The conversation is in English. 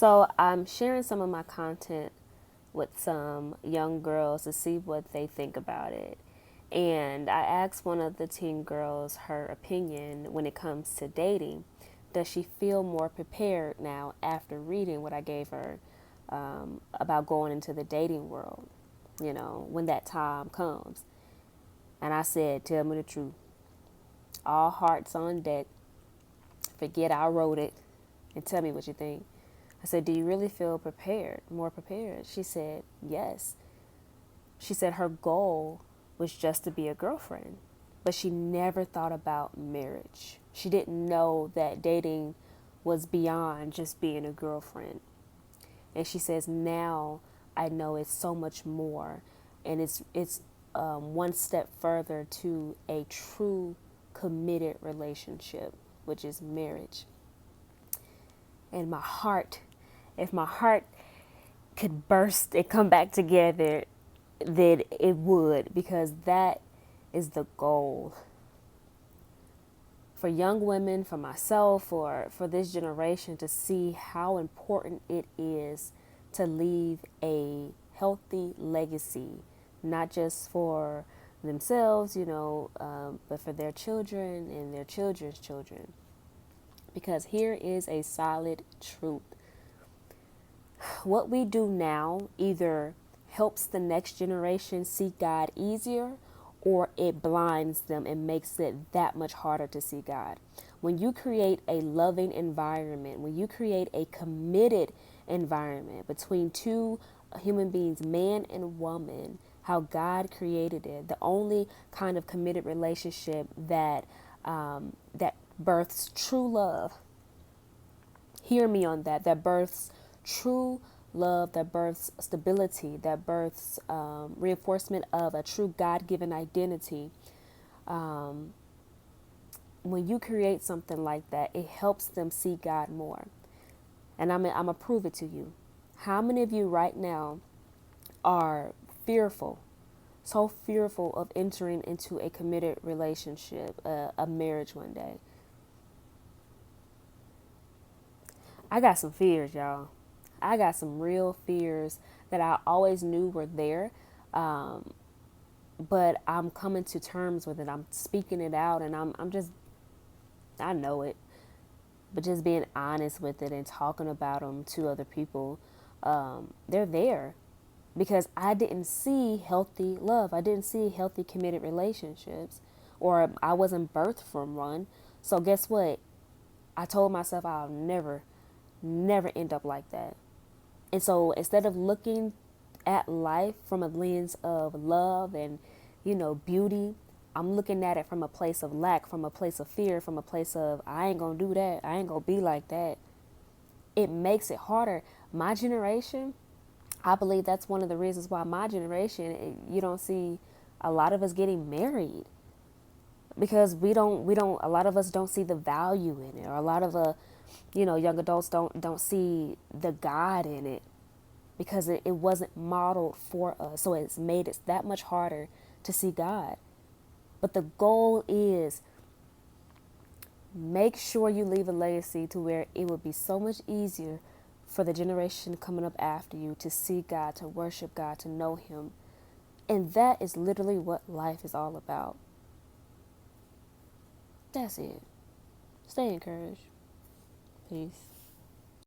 So I'm sharing some of my content with some young girls to see what they think about it. And I asked one of the teen girls her opinion when it comes to dating. Does she feel more prepared now after reading what I gave her about going into the dating world, when that time comes? And I said, tell me the truth. All hearts on deck. Forget I wrote it and tell me what you think. I said, do you really feel prepared, more prepared? She said, yes. She said her goal was just to be a girlfriend, but she never thought about marriage. She didn't know that dating was beyond just being a girlfriend. And she says, now I know it's so much more. And it's one step further to a true committed relationship, which is marriage. And my heart, if my heart could burst and come back together, then it would, because that is the goal for young women, for myself, or for this generation, to see how important it is to leave a healthy legacy, not just for themselves, but for their children and their children's children. Because here is a solid truth. What we do now either helps the next generation see God easier, or it blinds them and makes it that much harder to see God. When you create a loving environment, when you create a committed environment between two human beings, man and woman, how God created it, the only kind of committed relationship that births true love. Hear me on that. That births true love, that births stability, that births reinforcement of a true God-given identity. When you create something like that, it helps them see God more. And I'm going to prove it to you. How many of you right now are fearful, so fearful of entering into a committed relationship, a marriage one day? I got some fears, y'all. I got some real fears that I always knew were there. But I'm coming to terms with it. I'm speaking it out, and I know it, but just being honest with it and talking about them to other people, they're there because I didn't see healthy love. I didn't see healthy committed relationships, or I wasn't birthed from one. So guess what? I told myself I'll never end up like that. And so instead of looking at life from a lens of love and, beauty, I'm looking at it from a place of lack, from a place of fear, from a place of, I ain't gonna do that. I ain't gonna be like that. It makes it harder. My generation, I believe that's one of the reasons why my generation, you don't see a lot of us getting married, because a lot of us don't see the value in it, or a lot of young adults don't see the God in it, because it wasn't modeled for us. So it's made it that much harder to see God. But the goal is, make sure you leave a legacy to where it would be so much easier for the generation coming up after you to see God, to worship God, to know Him. And that is literally what life is all about. That's it. Stay encouraged. Peace.